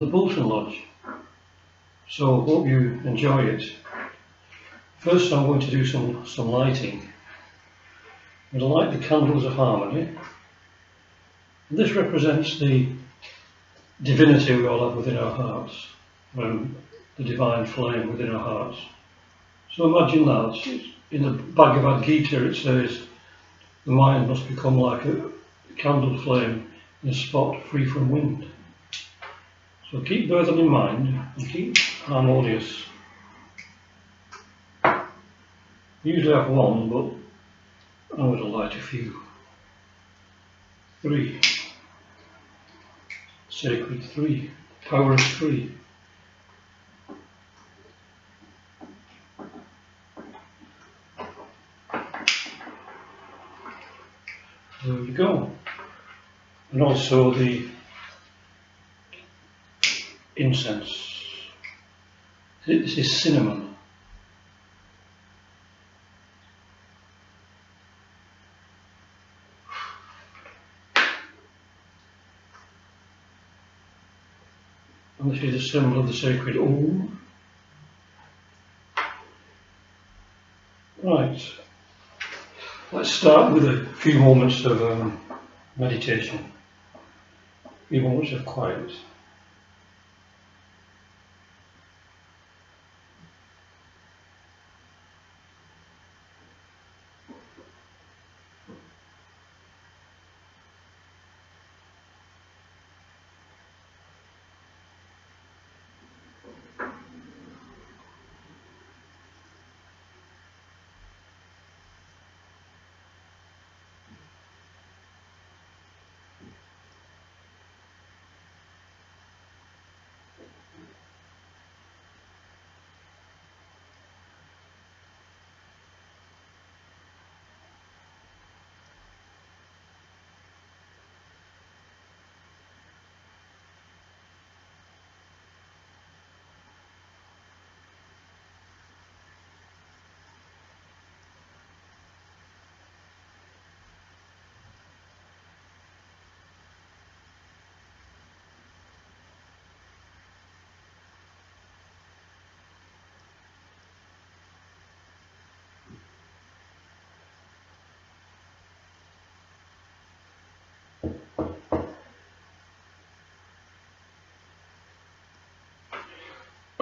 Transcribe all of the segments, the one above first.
the Bolton Lodge. So hope you enjoy it. First I'm going to do some lighting. I'm going to light the candles of harmony. And this represents the divinity we all have within our hearts, the divine flame within our hearts. So imagine that. In the Bhagavad Gita it says the mind must become like a candle flame in a spot free from wind. So keep both in mind and keep harmonious. Usually I have one, but I'm going to light a few. 3. Sacred 3. Power of 3. There we go. And also the incense. This is cinnamon. And this is a symbol of the sacred Om. Right. Let's start with a few moments of meditation. A few moments of quiet.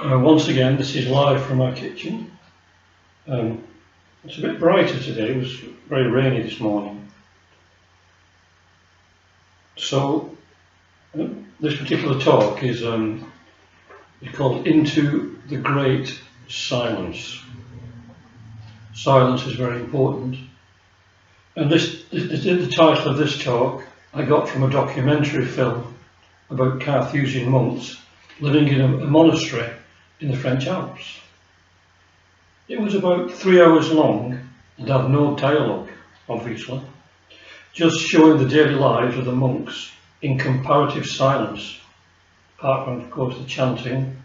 Once again, this is live from my kitchen. It's a bit brighter today. It was very rainy this morning. So this particular talk is called Into the Great Silence. Silence is very important. And the title of this talk I got from a documentary film about Carthusian monks living in a monastery in the French Alps. It was about 3 hours long and had no dialogue, obviously, just showing the daily lives of the monks in comparative silence, apart from, of course, the chanting,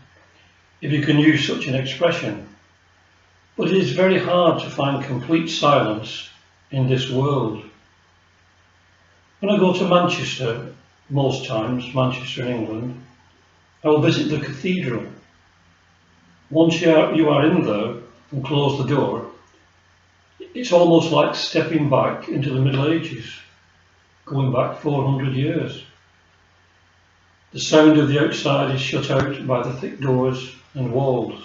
if you can use such an expression. But it is very hard to find complete silence in this world. When I go to Manchester, most times, Manchester in England, I will visit the cathedral. Once you are in there and close the door, it's almost like stepping back into the Middle Ages, going back 400 years. The sound of the outside is shut out by the thick doors and walls,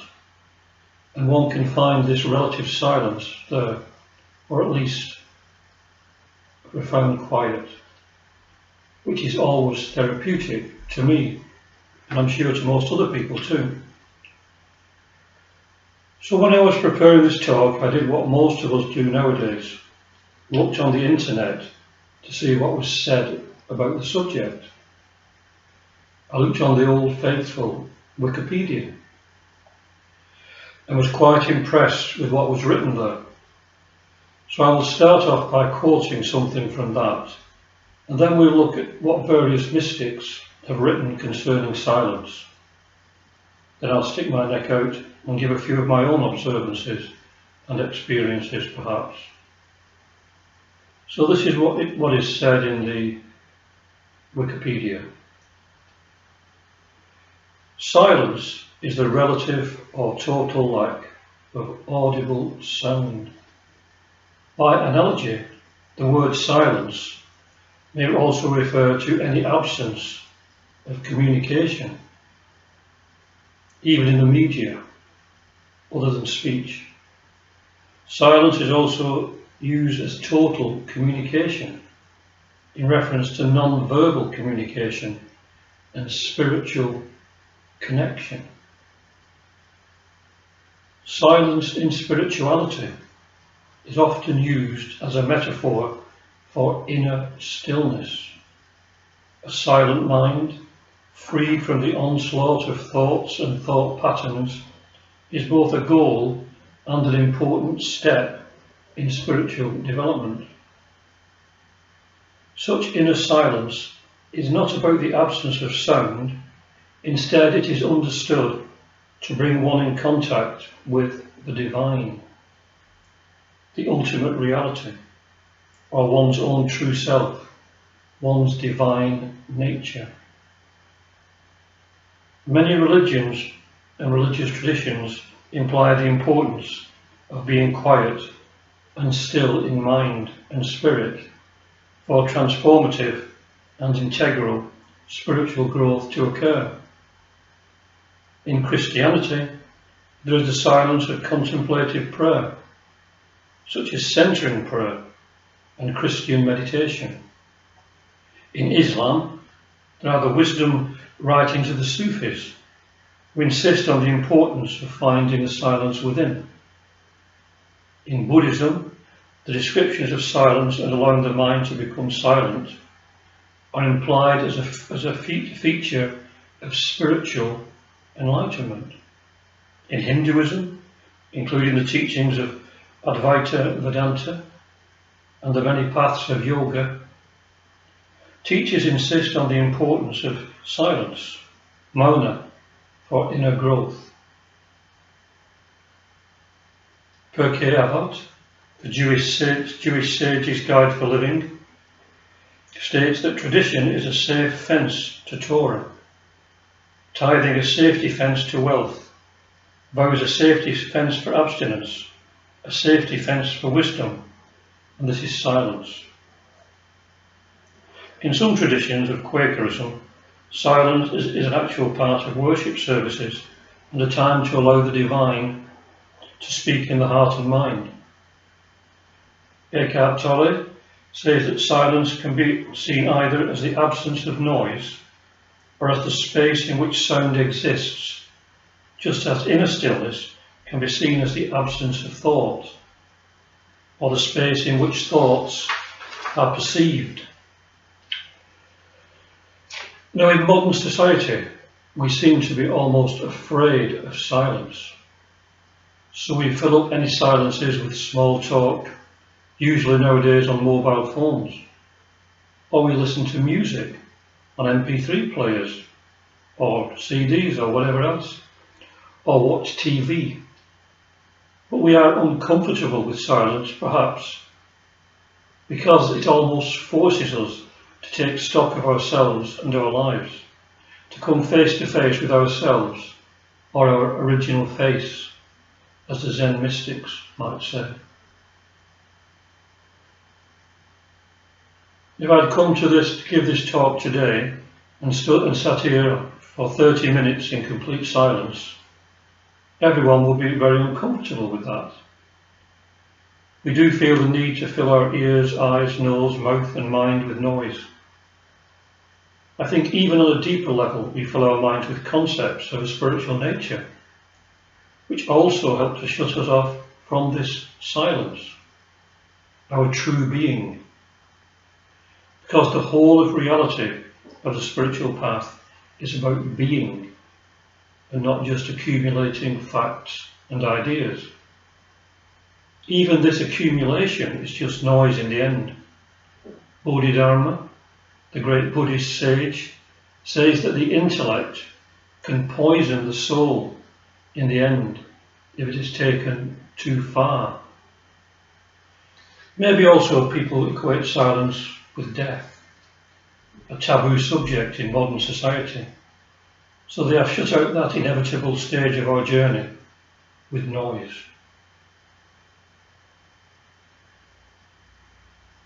and one can find this relative silence there, or at least a profound quiet, which is always therapeutic to me, and I'm sure to most other people too. So when I was preparing this talk, I did what most of us do nowadays, looked on the internet to see what was said about the subject. I looked on the old faithful Wikipedia and was quite impressed with what was written there. So I will start off by quoting something from that, and then we'll look at what various mystics have written concerning silence. Then I'll stick my neck out and give a few of my own observances and experiences, perhaps. So this is what is said in the Wikipedia. Silence is the relative or total lack of audible sound. By analogy, the word silence may also refer to any absence of communication, even in the media, other than speech. Silence is also used as total communication in reference to non-verbal communication and spiritual connection. Silence in spirituality is often used as a metaphor for inner stillness. A silent mind, free from the onslaught of thoughts and thought patterns, is both a goal and an important step in spiritual development. Such inner silence is not about the absence of sound. Instead, it is understood to bring one in contact with the divine, the ultimate reality, or one's own true self, one's divine nature. Many religions and religious traditions imply the importance of being quiet and still in mind and spirit for transformative and integral spiritual growth to occur. In Christianity, there is the silence of contemplative prayer, such as centering prayer and Christian meditation. In Islam, there are the wisdom writings of the Sufis, who insist on the importance of finding the silence within. In Buddhism, the descriptions of silence and allowing the mind to become silent are implied as a feature of spiritual enlightenment. In Hinduism, including the teachings of Advaita Vedanta and the many paths of yoga, teachers insist on the importance of silence, mauna, for inner growth. Pirkei Avot, the Jewish sage's guide for living, states that tradition is a safe fence to Torah, tithing a safety fence to wealth, vows a safety fence for abstinence, a safety fence for wisdom, and this is silence. In some traditions of Quakerism, silence is an actual part of worship services and a time to allow the divine to speak in the heart and mind. Eckhart Tolle says that silence can be seen either as the absence of noise or as the space in which sound exists, just as inner stillness can be seen as the absence of thought, or the space in which thoughts are perceived. Now, in modern society, we seem to be almost afraid of silence. So we fill up any silences with small talk, usually nowadays on mobile phones, or we listen to music on MP3 players, or CDs, or whatever else, or watch TV. But we are uncomfortable with silence, perhaps, because it almost forces us to take stock of ourselves and our lives, to come face to face with ourselves, or our original face, as the Zen mystics might say. If I'd come to give this talk today and sat here for 30 minutes in complete silence, everyone would be very uncomfortable with that. We do feel the need to fill our ears, eyes, nose, mouth and mind with noise. I think even on a deeper level we fill our minds with concepts of a spiritual nature, which also help to shut us off from this silence, our true being. Because the whole of reality of the spiritual path is about being and not just accumulating facts and ideas. Even this accumulation is just noise in the end. Bodhidharma, the great Buddhist sage, says that the intellect can poison the soul in the end if it is taken too far. Maybe also people equate silence with death, a taboo subject in modern society. So they have shut out that inevitable stage of our journey with noise.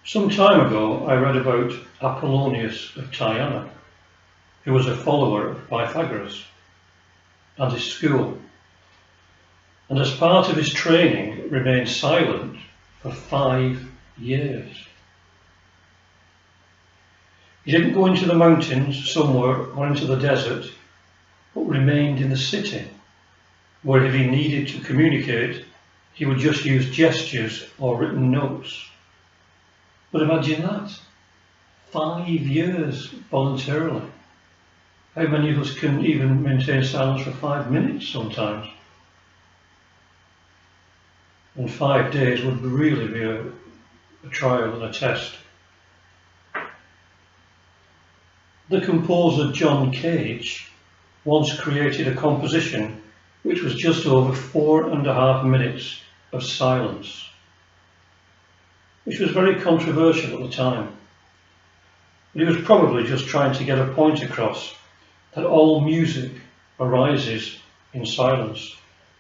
Some time ago I read about Apollonius of Tyana, who was a follower of Pythagoras and his school, and as part of his training remained silent for 5 years. He didn't go into the mountains somewhere or into the desert, but remained in the city, where if he needed to communicate, he would just use gestures or written notes. But imagine that, 5 years voluntarily. How many of us can even maintain silence for 5 minutes sometimes? And 5 days would really be a trial and a test. The composer John Cage once created a composition which was just over 4.5 minutes of silence, which was very controversial at the time. But he was probably just trying to get a point across that all music arises in silence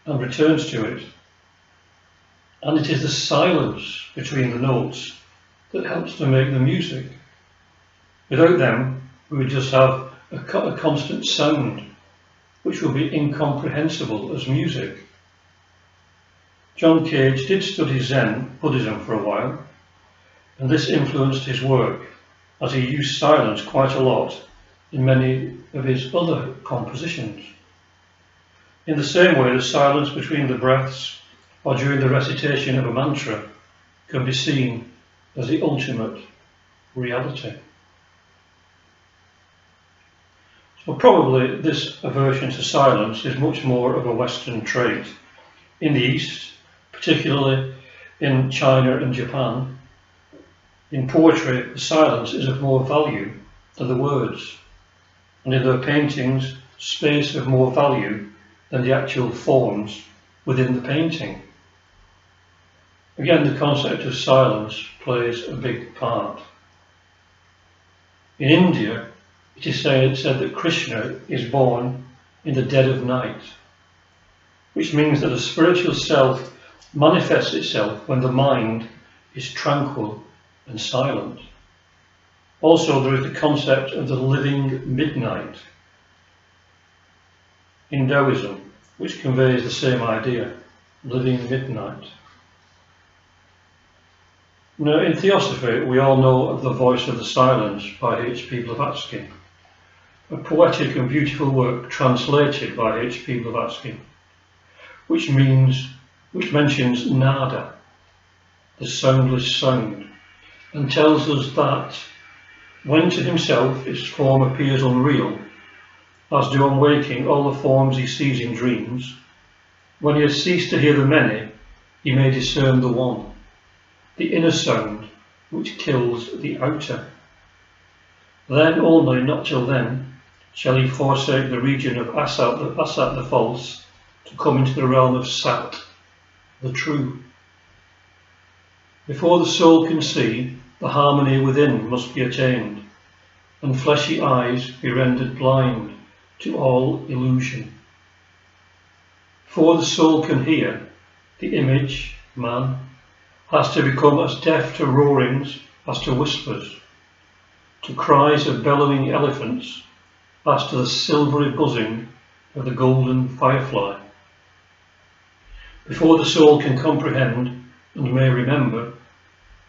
and returns to it. And it is the silence between the notes that helps to make the music. Without them, we would just have a constant sound, which will be incomprehensible as music. John Cage did study Zen Buddhism for a while, and this influenced his work, as he used silence quite a lot in many of his other compositions. In the same way, the silence between the breaths or during the recitation of a mantra can be seen as the ultimate reality. So probably this aversion to silence is much more of a Western trait. In the East, particularly in China and Japan, in poetry, silence is of more value than the words, and in their paintings, space of more value than the actual forms within the painting. Again, the concept of silence plays a big part. In India, it is said that Krishna is born in the dead of night, which means that a spiritual self manifests itself when the mind is tranquil and silent. Also, there is the concept of the living midnight in Taoism, which conveys the same idea, living midnight. Now, in Theosophy, we all know of The Voice of the Silence by H.P. Blavatsky, a poetic and beautiful work translated by H.P. Blavatsky, which mentions nada, the soundless sound, and tells us that when to himself its form appears unreal, as do on waking all the forms he sees in dreams, when he has ceased to hear the many, he may discern the one, the inner sound which kills the outer. Then only, not till then, shall he forsake the region of Asat the false, to come into the realm of Sat, the true. Before the soul can see, the harmony within must be attained, and fleshy eyes be rendered blind to all illusion. Before the soul can hear, the image, man, has to become as deaf to roarings as to whispers, to cries of bellowing elephants as to the silvery buzzing of the golden firefly. Before the soul can comprehend and may remember,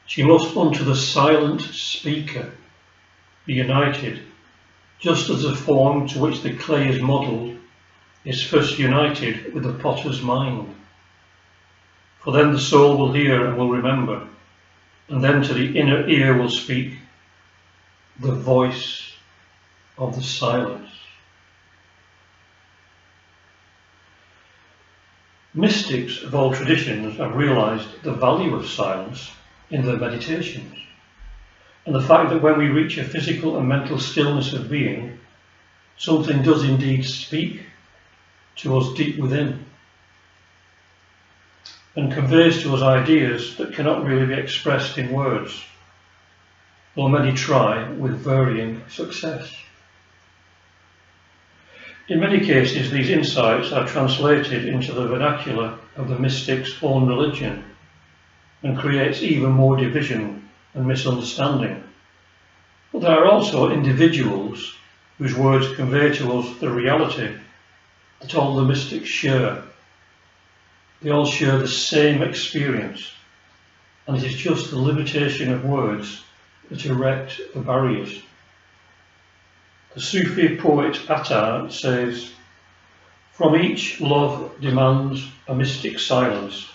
she must unto the silent speaker be united, just as the form to which the clay is modelled is first united with the potter's mind. For then the soul will hear and will remember, and then to the inner ear will speak the voice of the silence. Mystics of all traditions have realised the value of silence in their meditations, and the fact that when we reach a physical and mental stillness of being, something does indeed speak to us deep within, and conveys to us ideas that cannot really be expressed in words, though many try with varying success. In many cases, these insights are translated into the vernacular of the mystic's own religion and creates even more division and misunderstanding. But there are also individuals whose words convey to us the reality that all the mystics share. They all share the same experience, and it is just the limitation of words that erect the barriers. The Sufi poet Attar says, "From each love demands a mystic silence.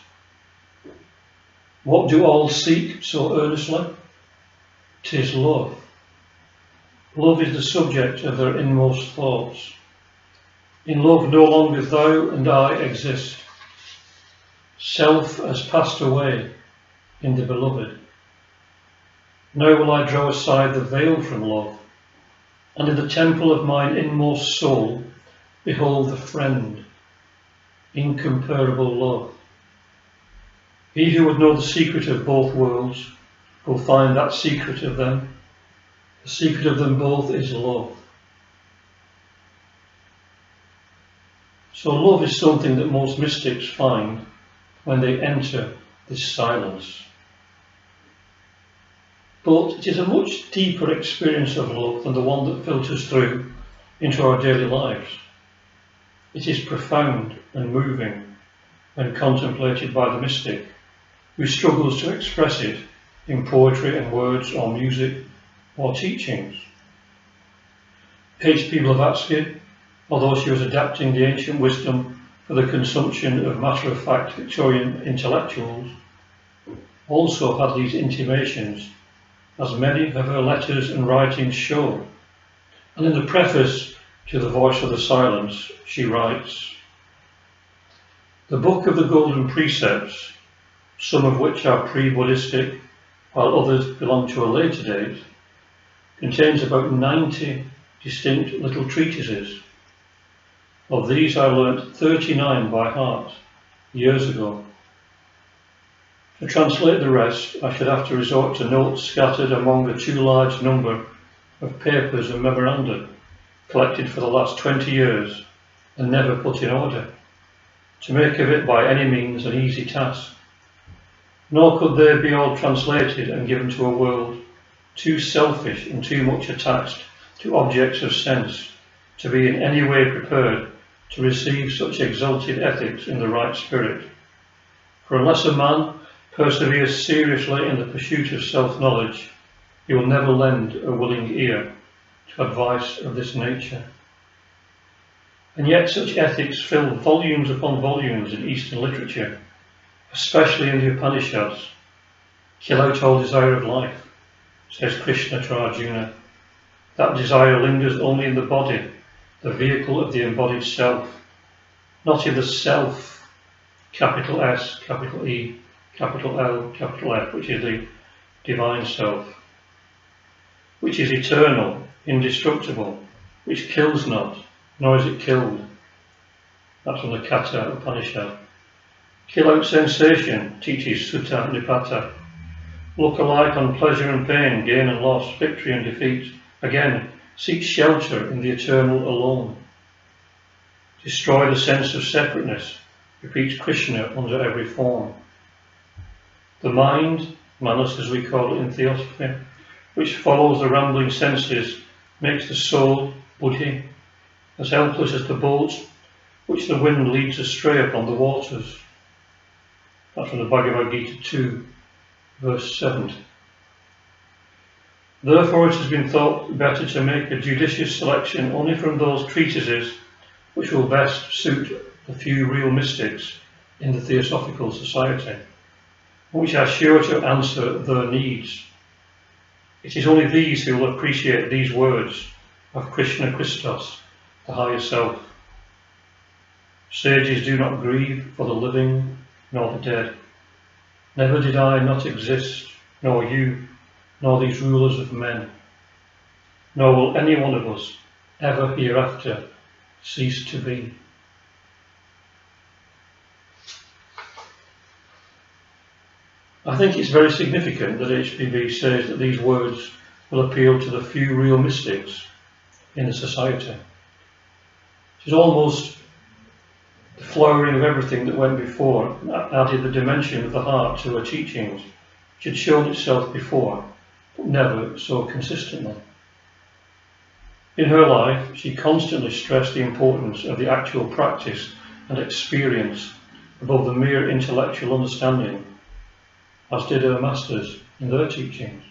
What do all seek so earnestly? 'Tis love. Love is the subject of their inmost thoughts. In love no longer thou and I exist. Self has passed away in the beloved. Now will I draw aside the veil from love, and in the temple of mine inmost soul behold the friend, incomparable love. He who would know the secret of both worlds will find that secret of them. The secret of them both is love." So love is something that most mystics find when they enter this silence. But it is a much deeper experience of love than the one that filters through into our daily lives. It is profound and moving when contemplated by the mystic, who struggles to express it in poetry and words or music or teachings. H.P. Blavatsky, although she was adapting the ancient wisdom for the consumption of matter-of-fact Victorian intellectuals, also had these intimations, as many of her letters and writings show. And in the preface to The Voice of the Silence, she writes, "The Book of the Golden Precepts, some of which are pre-Buddhistic, while others belong to a later date, contains about 90 distinct little treatises. Of these I learnt 39 by heart years ago. To translate the rest, I should have to resort to notes scattered among a too large number of papers and memoranda collected for the last 20 years and never put in order. To make of it by any means an easy task. Nor could they be all translated and given to a world too selfish and too much attached to objects of sense to be in any way prepared to receive such exalted ethics in the right spirit. For unless a man perseveres seriously in the pursuit of self-knowledge, he will never lend a willing ear to advice of this nature." And yet such ethics fill volumes upon volumes in Eastern literature, especially in the Upanishads. "Kill out all desire of life," says Krishna to Arjuna. "That desire lingers only in the body, the vehicle of the embodied self, not in the self, capital S, capital E, capital L, capital F, which is the divine self, which is eternal, indestructible, which kills not, nor is it killed." That's from the Katha Upanishad. "Kill out sensation," teaches Sutta Nipata. "Look alike on pleasure and pain, gain and loss, victory and defeat. Again, seek shelter in the eternal alone. Destroy the sense of separateness," repeats Krishna under every form. "The mind, manas as we call it in Theosophy, which follows the rambling senses, makes the soul, buddhi, as helpless as the boat which the wind leads astray upon the waters." That's from the Bhagavad Gita 2, verse 7. "Therefore it has been thought better to make a judicious selection only from those treatises which will best suit the few real mystics in the Theosophical Society, which are sure to answer their needs. It is only these who will appreciate these words of Krishna Christos, the higher self. Sages do not grieve for the living nor the dead. Never did I not exist, nor you, nor these rulers of men. Nor will any one of us ever hereafter cease to be." I think it's very significant that HPB says that these words will appeal to the few real mystics in the society. It is almost the flowering of everything that went before added the dimension of the heart to her teachings, which had shown itself before, but never so consistently. In her life, she constantly stressed the importance of the actual practice and experience above the mere intellectual understanding, as did her masters in their teachings.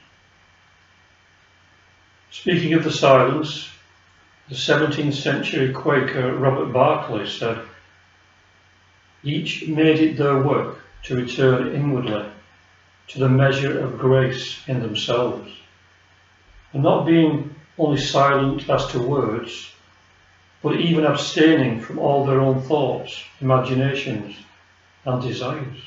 Speaking of the silence, the 17th century Quaker Robert Barclay said, "Each made it their work to return inwardly to the measure of grace in themselves, and not being only silent as to words, but even abstaining from all their own thoughts, imaginations, and desires."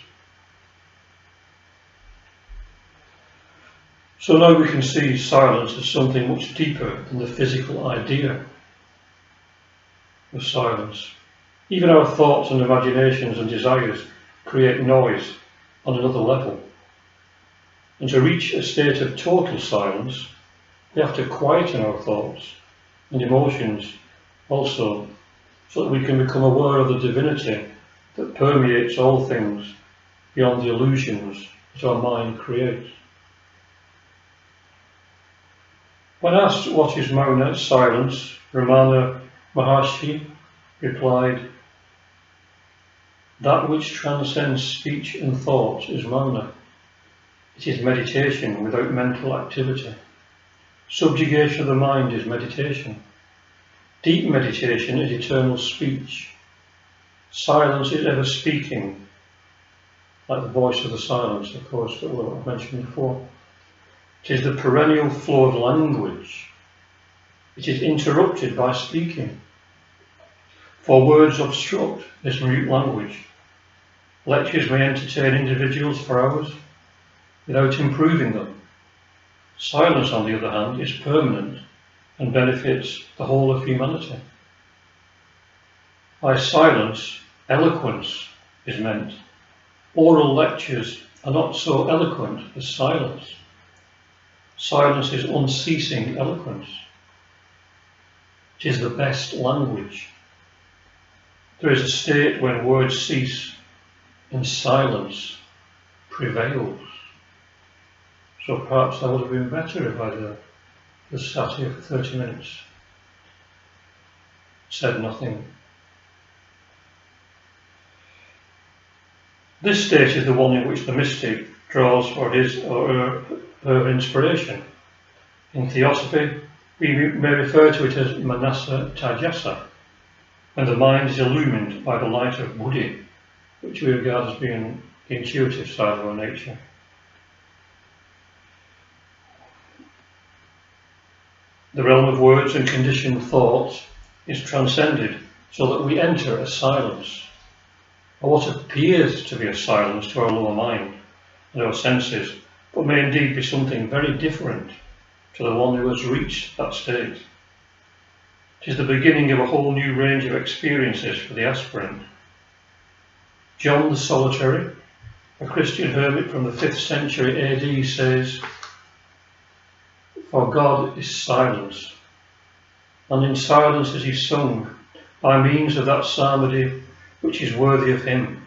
So now we can see silence as something much deeper than the physical idea of silence. Even our thoughts and imaginations and desires create noise on another level. And to reach a state of total silence, we have to quieten our thoughts and emotions also, so that we can become aware of the divinity that permeates all things beyond the illusions that our mind creates. When asked what is Mauna, silence, Ramana Maharshi replied, "That which transcends speech and thought is Mauna. It is meditation without mental activity. Subjugation of the mind is meditation. Deep meditation is eternal speech. Silence is ever speaking, like the voice of the silence, of course, that I've mentioned before. It is the perennial flow of language. It is interrupted by speaking. For words obstruct this mute language. Lectures may entertain individuals for hours without improving them. Silence, on the other hand, is permanent and benefits the whole of humanity. By silence, eloquence is meant. Oral lectures are not so eloquent as silence. Silence is unceasing eloquence. It is the best language. There is a state when words cease and silence prevails. So perhaps that would have been better if I'd just sat here for 30 minutes, said nothing. This state is the one in which the mystic draws for his or her inspiration. In Theosophy, we may refer to it as Manasa Tajasa, when the mind is illumined by the light of Buddhi, which we regard as being the intuitive side of our nature. The realm of words and conditioned thoughts is transcended so that we enter a silence, or what appears to be a silence to our lower mind and our senses, but may indeed be something very different to the one who has reached that state. It is the beginning of a whole new range of experiences for the aspirant. John the Solitary, a Christian hermit from the 5th century AD, says, "For God is silence, and in silence is he sung by means of that psalmody which is worthy of him."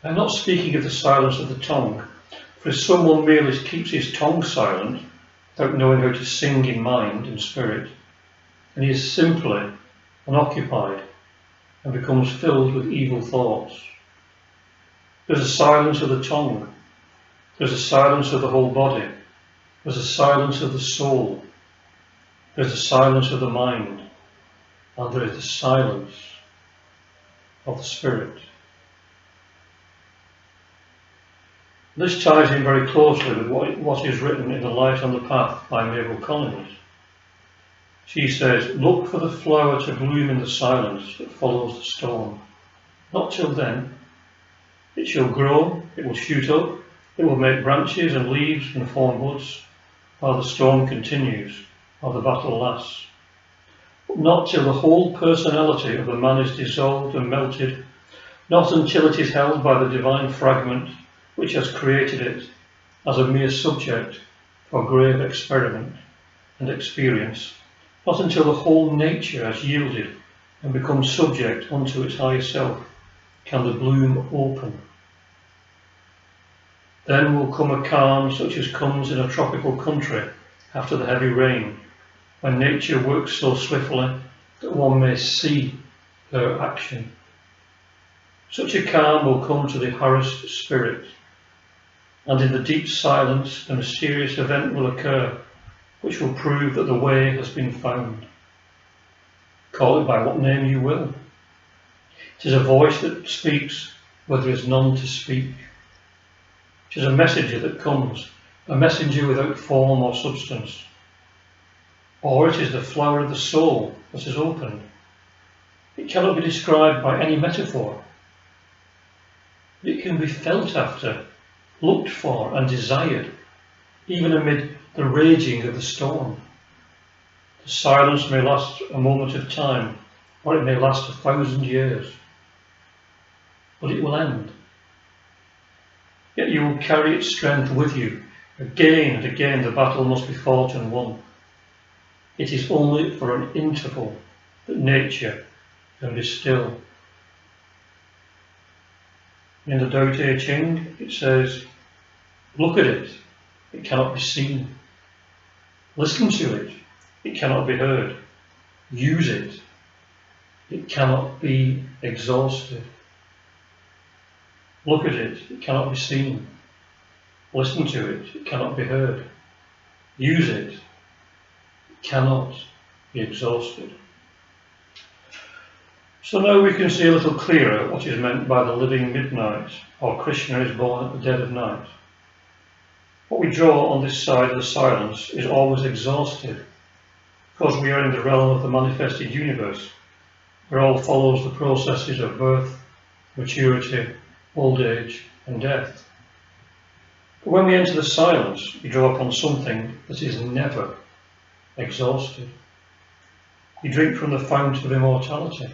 I am not speaking of the silence of the tongue, for if someone merely keeps his tongue silent without knowing how to sing in mind and spirit, then he is simply unoccupied and becomes filled with evil thoughts. There's a silence of the tongue, there's a silence of the whole body, there's a silence of the soul, there's a silence of the mind, and there is the silence of the spirit. This ties in very closely with what is written in The Light on the Path by Mabel Collins. She says, "Look for the flower to bloom in the silence that follows the storm. Not till then. It shall grow, it will shoot up, it will make branches and leaves and form buds, while the storm continues, while the battle lasts. But not till the whole personality of the man is dissolved and melted, not until it is held by the divine fragment which has created it as a mere subject for grave experiment and experience, not until the whole nature has yielded and become subject unto its higher self, can the bloom open. Then will come a calm such as comes in a tropical country after the heavy rain, when nature works so swiftly that one may see her action. Such a calm will come to the harassed spirit, and in the deep silence the mysterious event will occur which will prove that the way has been found. Call it by what name you will. It is a voice that speaks where there is none to speak. It is a messenger that comes, a messenger without form or substance. Or it is the flower of the soul that is opened. It cannot be described by any metaphor. It can be felt after, looked for and desired, even amid the raging of the storm. The silence may last a moment of time, or it may last 1,000 years. But it will end. Yet you will carry its strength with you. Again and again the battle must be fought and won. It is only for an interval that nature can be still. In the Tao Te Ching it says, look at it, it cannot be seen. Listen to it, it cannot be heard. Use it, it cannot be exhausted. Look at it, it cannot be seen. Listen to it, it cannot be heard. Use it, it cannot be exhausted. So now we can see a little clearer what is meant by the living midnight, or Krishna is born at the dead of night. What we draw on this side of the silence is always exhausted, because we are in the realm of the manifested universe, where all follows the processes of birth, maturity, old age and death. But when we enter the silence, we draw upon something that is never exhausted. We drink from the fount of immortality.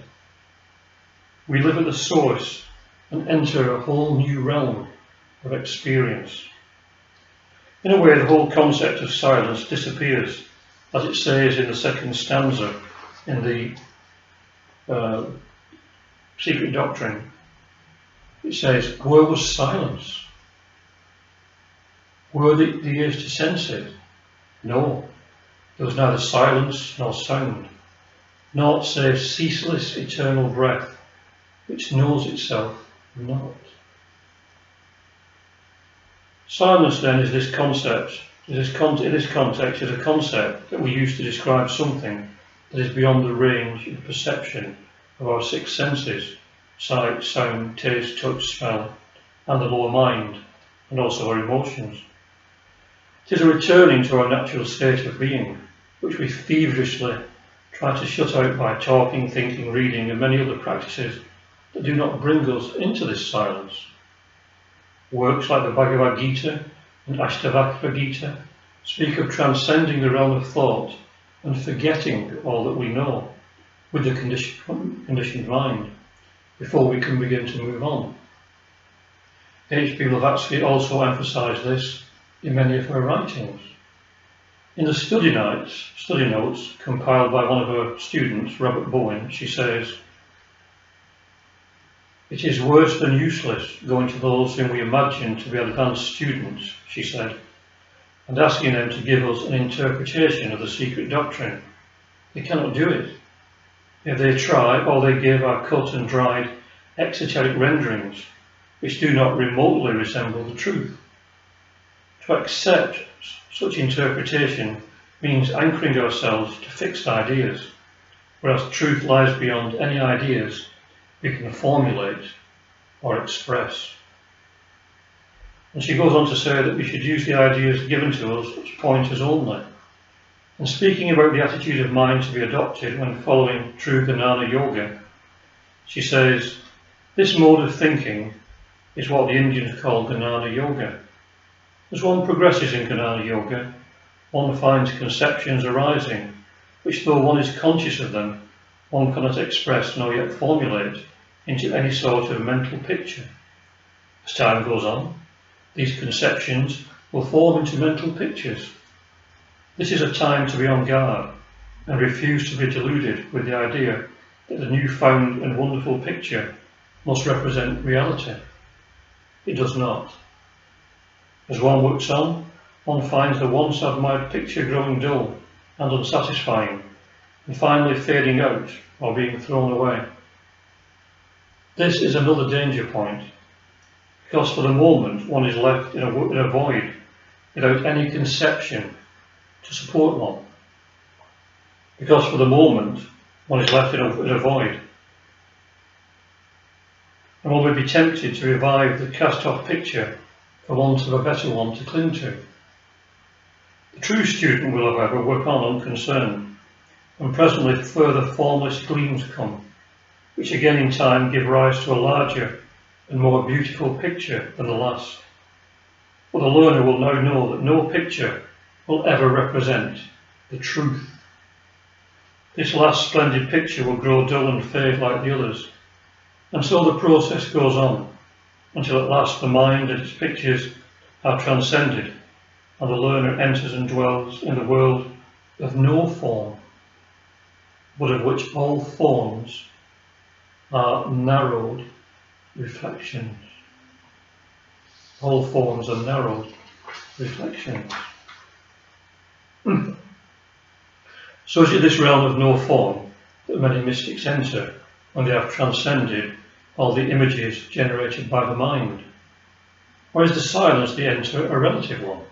We live at the source and enter a whole new realm of experience. In a way, the whole concept of silence disappears, as it says in the second stanza in the Secret Doctrine. It says, where was silence? Were the ears to sense it? No, there was neither silence nor sound, naught save ceaseless eternal breath, which knows itself not. Silence then is this concept, in this context is a concept that we use to describe something that is beyond the range of perception of our six senses, sight, sound, taste, touch, smell, and the lower mind, and also our emotions. It is a returning to our natural state of being, which we feverishly try to shut out by talking, thinking, reading, and many other practices that do not bring us into this silence. Works like the Bhagavad Gita and Ashtavakra Gita speak of transcending the realm of thought and forgetting all that we know with the conditioned mind before we can begin to move on. H.P. Blavatsky also emphasised this in many of her writings. In the study notes compiled by one of her students, Robert Bowen, she says, "It is worse than useless going to those whom we imagine to be advanced students," she said, "and asking them to give us an interpretation of the secret doctrine. They cannot do it. If they try, all they give are cut and dried exoteric renderings, which do not remotely resemble the truth. To accept such interpretation means anchoring ourselves to fixed ideas, whereas truth lies beyond any ideas we can formulate or express." And she goes on to say that we should use the ideas given to us as pointers only. And speaking about the attitude of mind to be adopted when following true Gnana Yoga, she says, "This mode of thinking is what the Indians call Gnana Yoga. As one progresses in Gnana Yoga, one finds conceptions arising, which though one is conscious of them, one cannot express nor yet formulate into any sort of mental picture. As time goes on, these conceptions will form into mental pictures. This is a time to be on guard and refuse to be deluded with the idea that the new-found and wonderful picture must represent reality. It does not. As one works on, one finds the once admired picture growing dull and unsatisfying, and finally fading out or being thrown away. This is another danger point, because for the moment one is left in a void without any conception to support one. Because for the moment one is left in a void, and one may be tempted to revive the cast-off picture for want of a better one to cling to. The true student will, however, work on unconcerned, and presently further formless gleams come, which again in time give rise to a larger and more beautiful picture than the last. For the learner will now know that no picture will ever represent the truth. This last splendid picture will grow dull and fade like the others, and so the process goes on, until at last the mind and its pictures are transcended, and the learner enters and dwells in the world of no form, but of which all forms are narrowed reflections. All forms are narrowed reflections. So is it this realm of no form that many mystics enter when they have transcended all the images generated by the mind? Or is the silence they enter a relative one?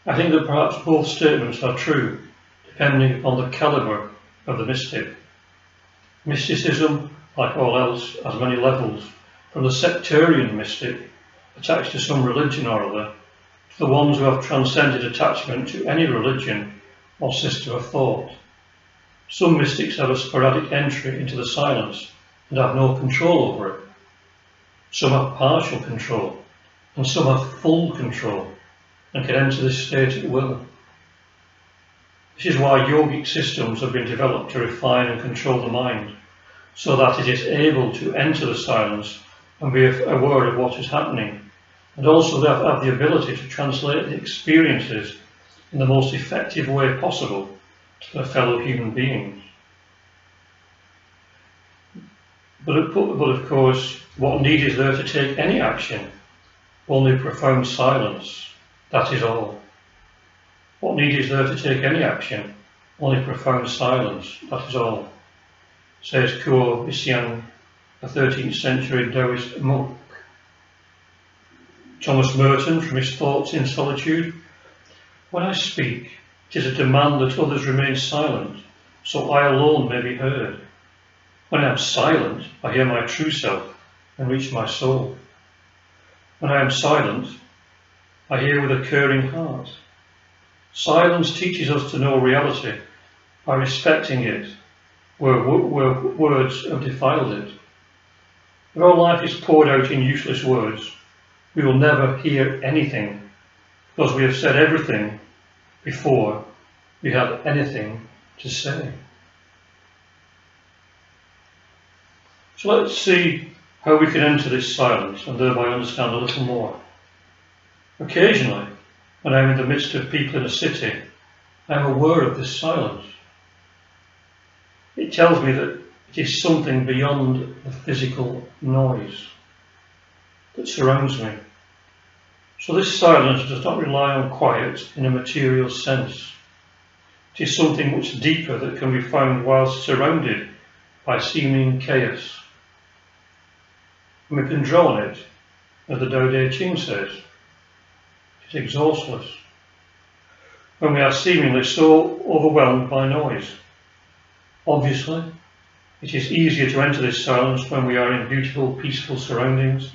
I think that perhaps both statements are true, depending upon the calibre of the mystic. Mysticism, like all else, has many levels, from the sectarian mystic, attached to some religion or other, to the ones who have transcended attachment to any religion or system of thought. Some mystics have a sporadic entry into the silence and have no control over it. Some have partial control, and some have full control, and can enter this state at will. This is why yogic systems have been developed to refine and control the mind, so that it is able to enter the silence and be aware of what is happening, and also have the ability to translate the experiences in the most effective way possible to their fellow human beings. But of course, what need is there to take any action? Only profound silence, that is all. What need is there to take any action? Only profound silence, that is all, says Kuo Isiang, a 13th century Taoist monk. Thomas Merton, from his Thoughts in Solitude: when I speak, it is a demand that others remain silent, so I alone may be heard. When I am silent, I hear my true self and reach my soul. When I am silent, I hear with a caring heart. Silence teaches us to know reality by respecting it where words have defiled it. If our life is poured out in useless words, we will never hear anything, because we have said everything before we had anything to say. So let's see how we can enter this silence and thereby understand a little more. Occasionally, when I'm in the midst of people in a city, I'm aware of this silence. It tells me that it is something beyond the physical noise that surrounds me. So this silence does not rely on quiet in a material sense. It is something much deeper that can be found whilst surrounded by seeming chaos. And we can draw on it, as the Tao Te Ching says, it is exhaustless. When we are seemingly so overwhelmed by noise. Obviously, it is easier to enter this silence when we are in beautiful, peaceful surroundings,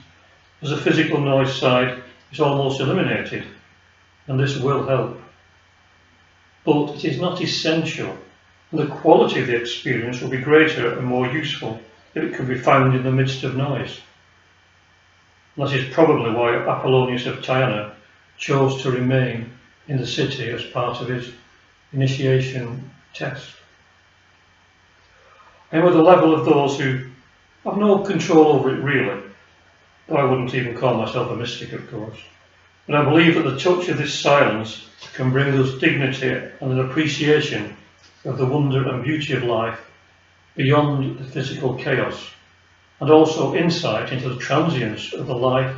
as the physical noise side is almost eliminated, and this will help. But it is not essential, and the quality of the experience will be greater and more useful if it can be found in the midst of noise. And that is probably why Apollonius of Tyana chose to remain in the city as part of his initiation test. And with the level of those who have no control over it really, though I wouldn't even call myself a mystic, of course, but I believe that the touch of this silence can bring us dignity and an appreciation of the wonder and beauty of life beyond the physical chaos, and also insight into the transience of the life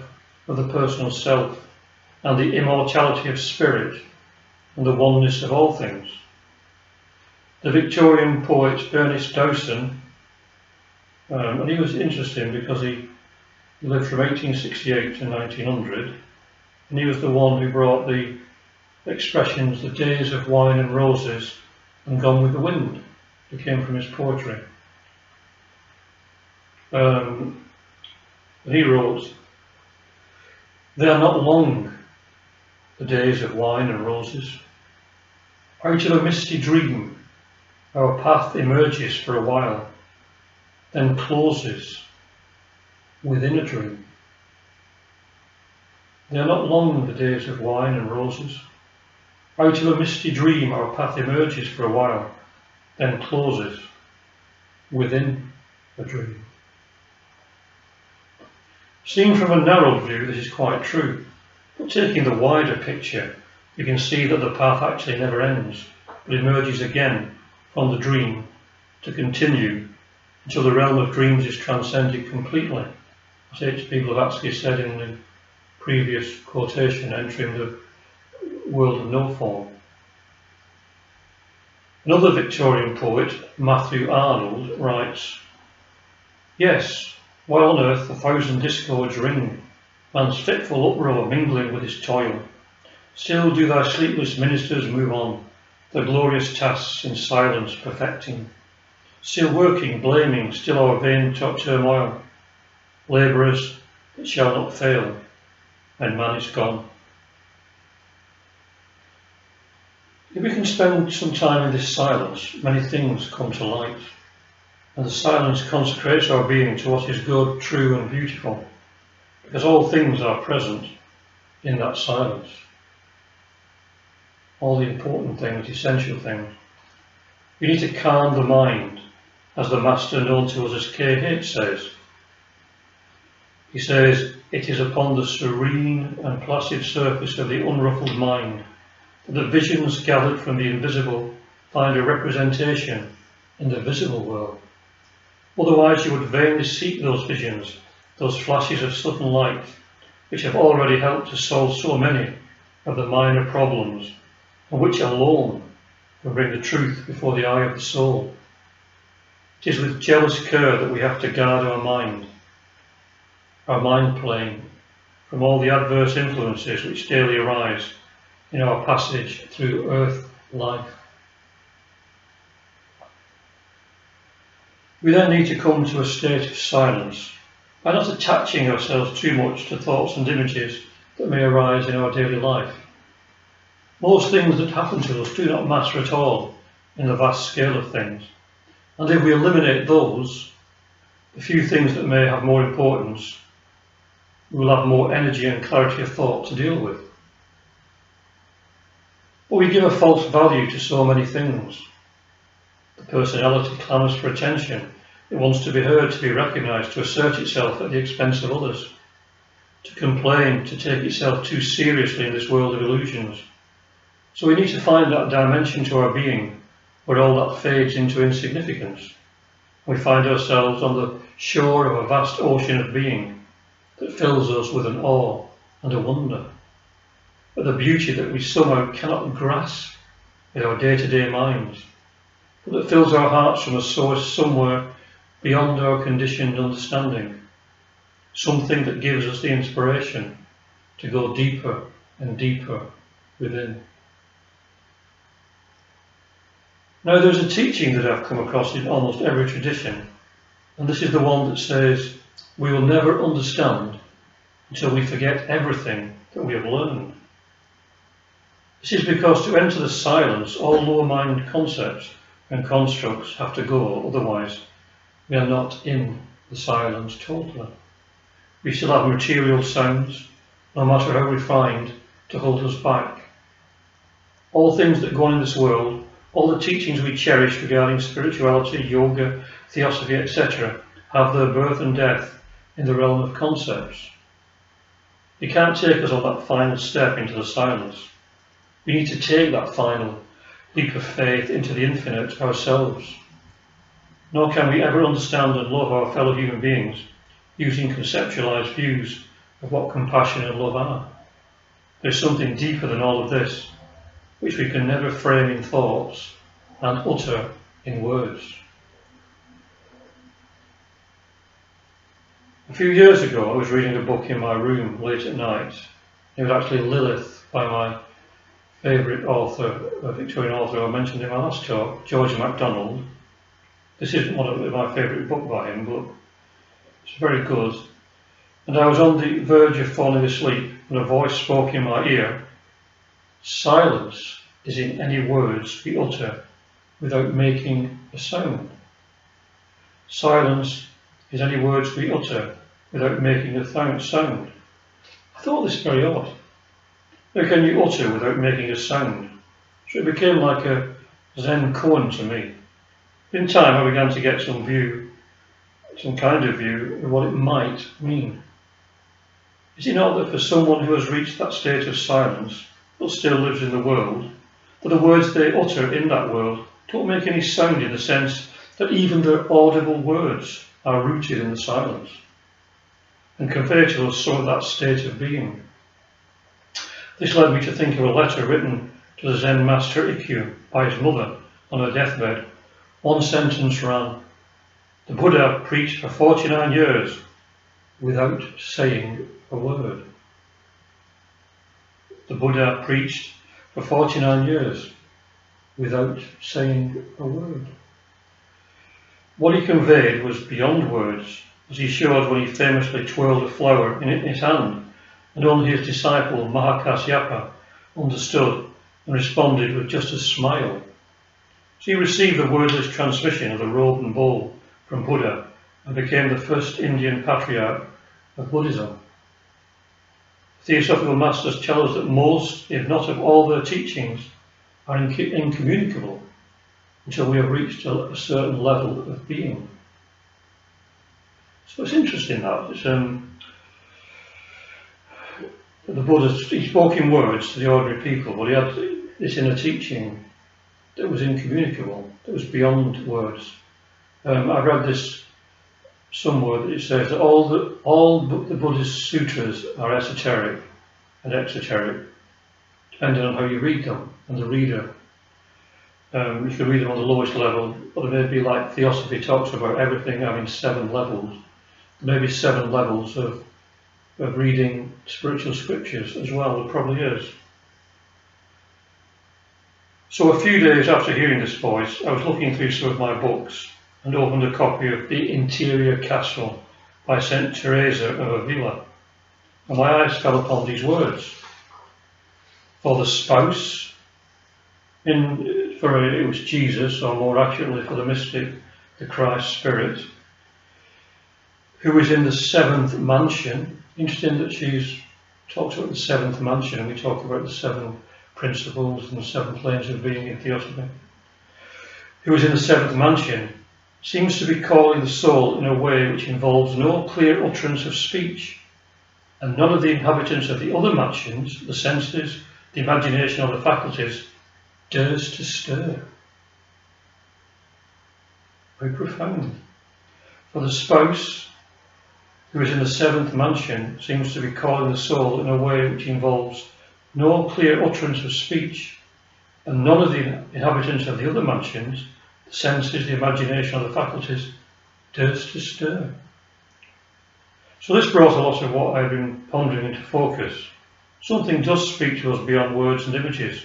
of the personal self and the immortality of spirit and the oneness of all things. The Victorian poet Ernest Dowson, and he was interesting because he lived from 1868 to 1900, and he was the one who brought the expressions, the days of wine and roses and gone with the wind, that came from his poetry. And he wrote, "They are not long, the days of wine and roses. Out of a misty dream, our path emerges for a while, then closes within a dream. They are not long, the days of wine and roses. Out of a misty dream, our path emerges for a while, then closes within a dream." Seen from a narrow view, this is quite true, but taking the wider picture, you can see that the path actually never ends, but emerges again from the dream to continue until the realm of dreams is transcended completely, as H.P. Blavatsky said in the previous quotation, entering the world of no form. Another Victorian poet, Matthew Arnold, writes, "Yes, while on earth 1,000 discords ring, man's fitful uproar mingling with his toil, still do thy sleepless ministers move on, their glorious tasks in silence perfecting, still working, blaming, still our vain turmoil, labourers that shall not fail when man is gone." If we can spend some time in this silence, many things come to light, and the silence consecrates our being to what is good, true and beautiful, because all things are present in that silence. All the important things, essential things. We need to calm the mind, as the Master known to us as K.H. says. He says, "It is upon the serene and placid surface of the unruffled mind that the visions gathered from the invisible find a representation in the visible world. Otherwise you would vainly seek those visions, those flashes of sudden light, which have already helped to solve so many of the minor problems, and which alone can bring the truth before the eye of the soul. It is with jealous care that we have to guard our mind plane, from all the adverse influences which daily arise in our passage through earth life." We then need to come to a state of silence by not attaching ourselves too much to thoughts and images that may arise in our daily life. Most things that happen to us do not matter at all in the vast scale of things, and if we eliminate those, the few things that may have more importance, we will have more energy and clarity of thought to deal with. But we give a false value to so many things. The personality clamours for attention. It wants to be heard, to be recognised, to assert itself at the expense of others, to complain, to take itself too seriously in this world of illusions. So we need to find that dimension to our being where all that fades into insignificance. We find ourselves on the shore of a vast ocean of being that fills us with an awe and a wonder at the beauty that we somehow cannot grasp with our day-to-day minds, but that fills our hearts from a source somewhere beyond our conditioned understanding, something that gives us the inspiration to go deeper and deeper within. Now there's a teaching that I've come across in almost every tradition, and this is the one that says we will never understand until we forget everything that we have learned. This is because to enter the silence, all lower mind concepts and constructs have to go, otherwise we are not in the silence totally. We still have material sounds, no matter how refined, to hold us back. All things that go on in this world, all the teachings we cherish regarding spirituality, yoga, theosophy, etc., have their birth and death in the realm of concepts. They can't take us on that final step into the silence. We need to take that final leap of faith into the infinite ourselves. nor can we ever understand and love our fellow human beings using conceptualized views of what compassion and love are. There's something deeper than all of this, which we can never frame in thoughts and utter in words. A few years ago, I was reading a book in my room late at night. It was actually Lilith by my favourite author, a Victorian author I mentioned in my last talk, George MacDonald. This isn't one of my favourite book by him, but it's very good. And I was on the verge of falling asleep, and a voice spoke in my ear. Silence is in any words we utter without making a sound. Silence is any words we utter without making a sound. I thought this very odd. How can you utter without making a sound? So it became like a Zen koan to me. In time I began to get some kind of view of what it might mean. Is it not that for someone who has reached that state of silence but still lives in the world, that the words they utter in that world don't make any sound, in the sense that even their audible words are rooted in the silence and convey to us some of that state of being? This led me to think of a letter written to the Zen master Ikkyu by his mother on her deathbed. One sentence ran, "The Buddha preached for 49 years without saying a word." The Buddha preached for 49 years without saying a word. What he conveyed was beyond words, as he showed when he famously twirled a flower in his hand, and only his disciple Mahakasyapa understood and responded with just a smile. So he received the wordless transmission of the robe and bowl from Buddha and became the first Indian patriarch of Buddhism. Theosophical masters tell us that most, if not of all their teachings, are incommunicable until we have reached a certain level of being. So it's interesting that the Buddha, he spoke in words to the ordinary people, but he had this inner teaching that was incommunicable, that was beyond words. I read this somewhere that it says that all the Buddhist sutras are esoteric and exoteric, depending on how you read them and the reader. You can read them on the lowest level, or there may be, like Theosophy talks about everything having 7 levels. There may be 7 levels of reading spiritual scriptures as well. There probably is. So a few days after hearing this voice, I was looking through some of my books and opened a copy of The Interior Castle by St. Teresa of Avila, and my eyes fell upon these words. For the spouse, it was Jesus, or more accurately for the mystic, the Christ Spirit, who is in the 7th mansion. Interesting that she talks about the 7th mansion, and we talk about the 7 principles and the 7 planes of being in Theosophy. Who is in the 7th mansion seems to be calling the soul in a way which involves no clear utterance of speech, and none of the inhabitants of the other mansions, the senses, the imagination or the faculties, dares to stir. Very profound. For the spouse who is in the 7th mansion seems to be calling the soul in a way which involves no clear utterance of speech, and none of the inhabitants of the other mansions, the senses, the imagination or the faculties, dares to stir. So this brought a lot of what I've been pondering into focus. Something does speak to us beyond words and images,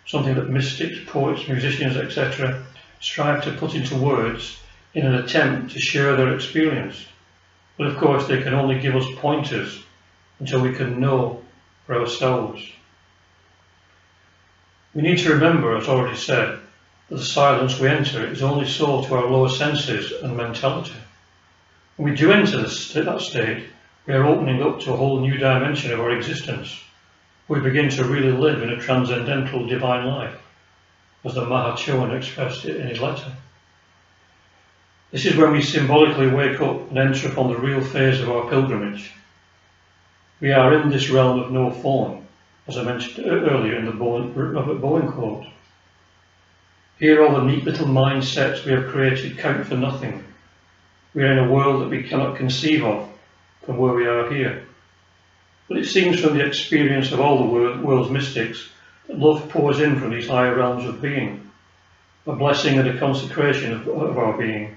something that mystics, poets, musicians, etc. strive to put into words in an attempt to share their experience. But of course they can only give us pointers until we can know for ourselves. We need to remember, as already said, that the silence we enter is only sold to our lower senses and mentality. When we do enter that state, we are opening up to a whole new dimension of our existence. We begin to really live in a transcendental divine life, as the Mahachohan expressed it in his letter. This is when we symbolically wake up and enter upon the real phase of our pilgrimage. We are in this realm of no form, as I mentioned earlier in the Robert Bowen quote. Here all the neat little mindsets we have created count for nothing. We are in a world that we cannot conceive of from where we are here. But it seems from the experience of all the world's mystics that love pours in from these higher realms of being, a blessing and a consecration of our being.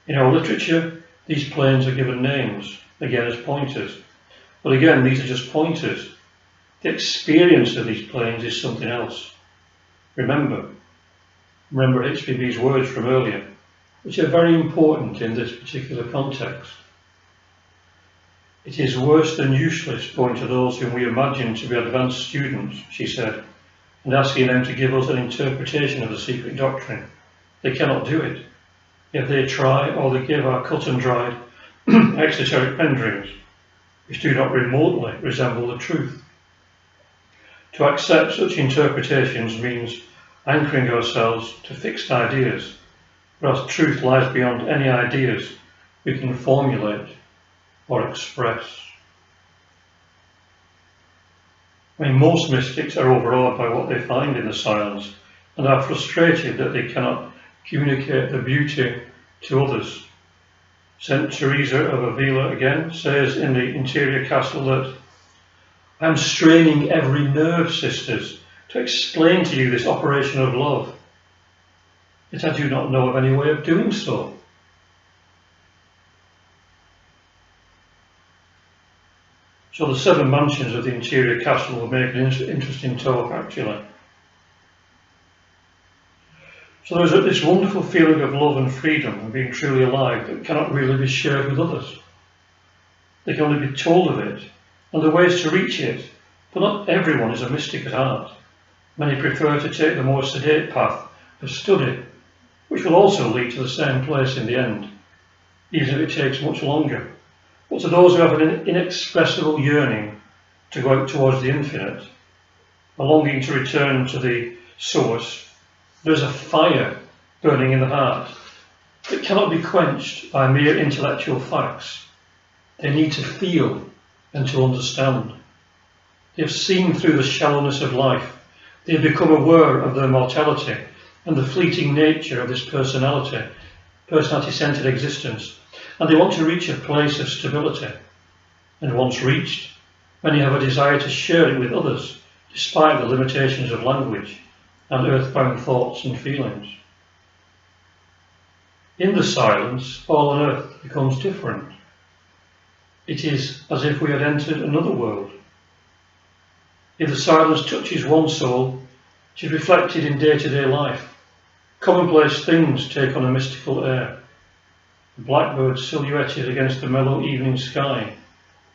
In our literature, these planes are given names, again as pointers. But again, these are just pointers. The experience of these planes is something else. Remember HPB's words from earlier, which are very important in this particular context. It is worse than useless going to those whom we imagine to be advanced students, she said, and asking them to give us an interpretation of the secret doctrine. They cannot do it. If they try, all they give are cut and dried exoteric renderings, which do not remotely resemble the truth. To accept such interpretations means anchoring ourselves to fixed ideas, whereas truth lies beyond any ideas we can formulate or express. Most mystics are overawed by what they find in the silence and are frustrated that they cannot communicate the beauty to others. St. Teresa of Avila again says in the interior castle that I am straining every nerve, sisters, to explain to you this operation of love, yet I do not know of any way of doing so. So the 7 mansions of the interior castle will make an interesting talk, actually. So there's this wonderful feeling of love and freedom and being truly alive that cannot really be shared with others. They can only be told of it, and the ways to reach it, but not everyone is a mystic at heart. Many prefer to take the more sedate path of study, which will also lead to the same place in the end, even if it takes much longer. But to those who have an inexpressible yearning to go out towards the infinite, a longing to return to the source, there is a fire burning in the heart that cannot be quenched by mere intellectual facts. They need to feel and to understand. They have seen through the shallowness of life. They have become aware of their mortality and the fleeting nature of this personality-centered existence, and they want to reach a place of stability. And once reached, many have a desire to share it with others, despite the limitations of language and earthbound thoughts and feelings. In the silence, all on earth becomes different. It is as if we had entered another world. If the silence touches one soul, it is reflected in day-to-day life. Commonplace things take on a mystical air. The blackbird silhouetted against the mellow evening sky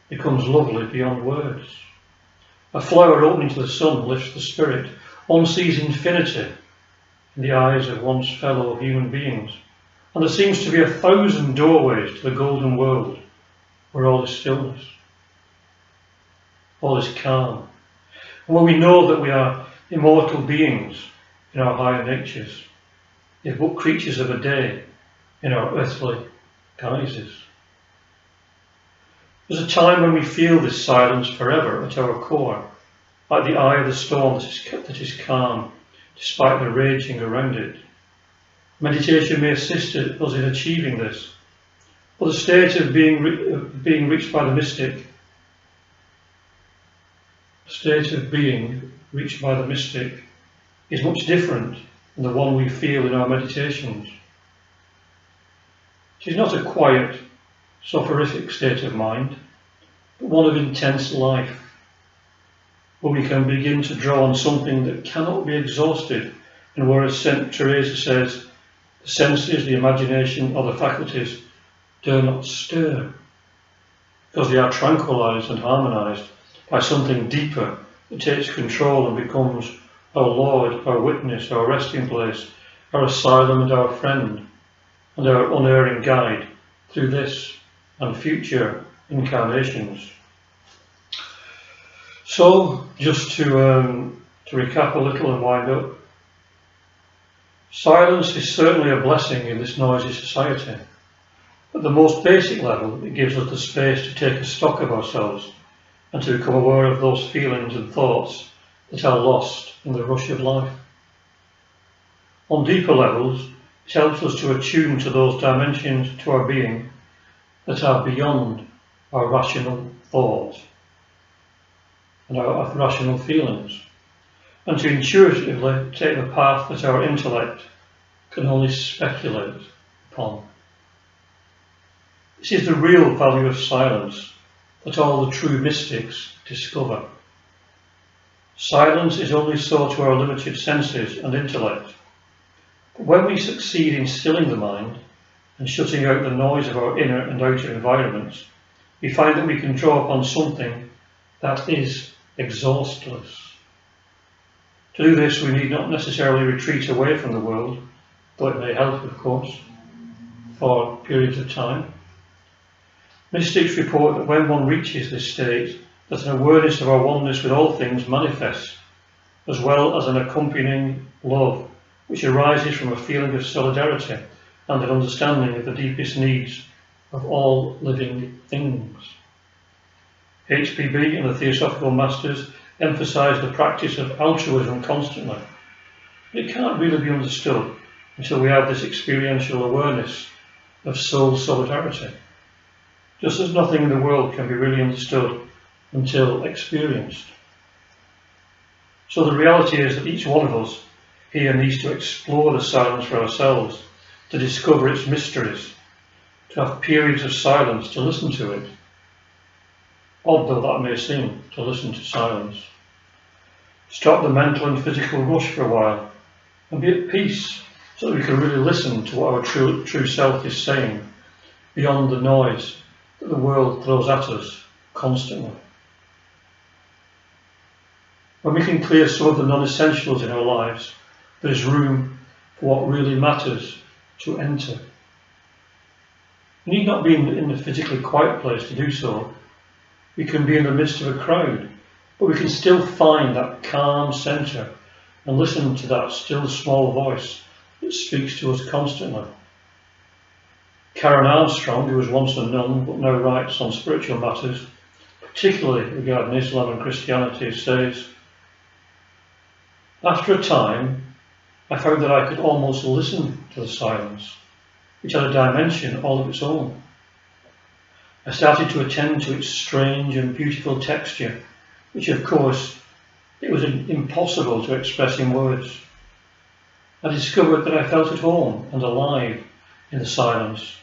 becomes lovely beyond words. A flower opening to the sun lifts the spirit. One sees infinity in the eyes of one's fellow human beings, and there seems to be 1,000 doorways to the golden world where all is stillness, all is calm, and where we know that we are immortal beings in our higher natures, if but creatures of a day in our earthly guises. There's a time when we feel this silence forever at our core, like the eye of the storm that is calm despite the raging around it. Meditation may assist us in achieving this, but the state of being reached by the mystic, is much different than the one we feel in our meditations. It is not a quiet, soporific state of mind, but one of intense life, where we can begin to draw on something that cannot be exhausted, and whereas St. Teresa says, the senses, the imagination, or the faculties dare not stir, because they are tranquilized and harmonized by something deeper that takes control and becomes our Lord, our witness, our resting place, our asylum and our friend, and our unerring guide through this and future incarnations. So, just to recap a little and wind up, silence is certainly a blessing in this noisy society. At the most basic level, it gives us the space to take a stock of ourselves and to become aware of those feelings and thoughts that are lost in the rush of life. On deeper levels, it helps us to attune to those dimensions to our being that are beyond our rational thoughts and our rational feelings, and to intuitively take the path that our intellect can only speculate upon. This is the real value of silence that all the true mystics discover. Silence is only so to our limited senses and intellect, but when we succeed in stilling the mind and shutting out the noise of our inner and outer environments, we find that we can draw upon something that is exhaustless. To do this, we need not necessarily retreat away from the world, though it may help, of course, for periods of time. Mystics report that when one reaches this state, that an awareness of our oneness with all things manifests, as well as an accompanying love, which arises from a feeling of solidarity and an understanding of the deepest needs of all living things. HPB and the Theosophical Masters emphasize the practice of altruism constantly. It can't really be understood until we have this experiential awareness of soul solidarity, just as nothing in the world can be really understood until experienced. So the reality is that each one of us here needs to explore the silence for ourselves, to discover its mysteries, to have periods of silence, to listen to it. Odd though that may seem, to listen to silence. Stop the mental and physical rush for a while and be at peace so that we can really listen to what our true self is saying beyond the noise that the world throws at us constantly. When we can clear some of the non-essentials in our lives, there is room for what really matters to enter. We need not be in a physically quiet place to do so. We can be in the midst of a crowd, but we can still find that calm centre and listen to that still small voice that speaks to us constantly. Karen Armstrong, who was once a nun but now writes on spiritual matters, particularly regarding Islam and Christianity, says, "After a time, I found that I could almost listen to the silence, which had a dimension all of its own. I started to attend to its strange and beautiful texture, which of course it was impossible to express in words. I discovered that I felt at home and alive in the silence,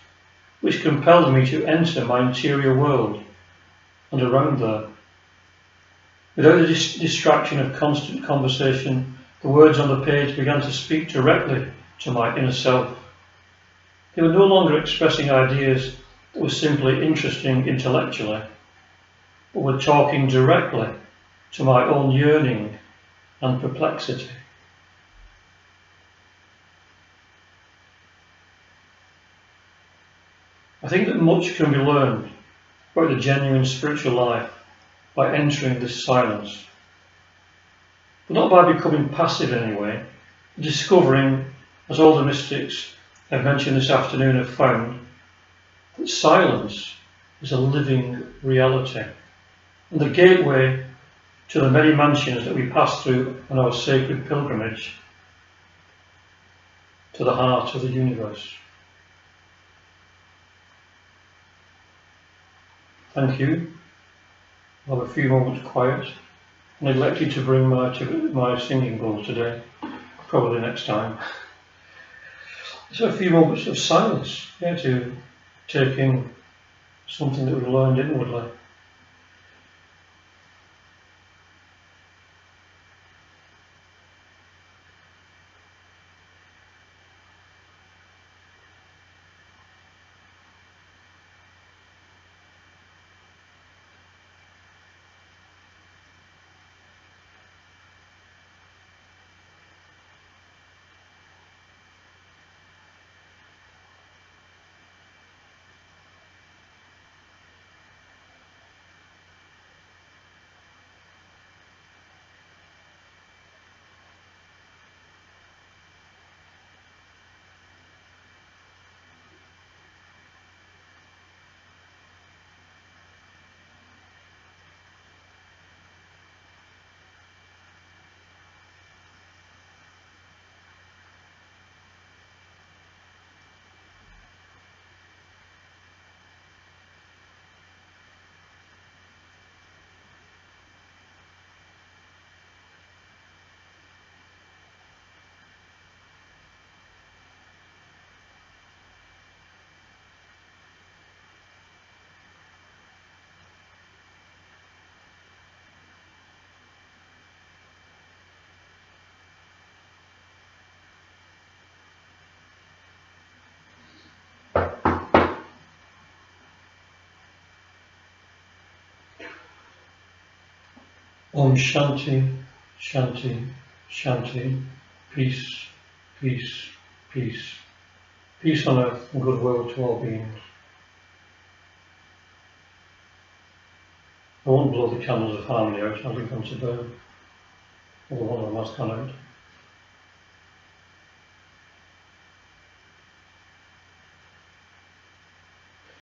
which compelled me to enter my interior world and around there. Without the distraction of constant conversation, the words on the page began to speak directly to my inner self. They were no longer expressing ideas that were simply interesting intellectually, but were talking directly to my own yearning and perplexity." I think that much can be learned about the genuine spiritual life by entering this silence, but not by becoming passive in any way, but discovering, as all the mystics I've mentioned this afternoon have found, that silence is a living reality and the gateway to the many mansions that we pass through on our sacred pilgrimage to the heart of the universe. Thank you. I'll have a few moments quiet. I neglected to bring my singing bowl today, probably next time. So a few moments of silence, to take in something that we've learned inwardly. Om Shanti, Shanti, Shanti. Peace, peace, peace. Peace on earth and goodwill to all beings. I won't blow the candles of harmony out, I'll leave them to burn. Although one of them has gone out.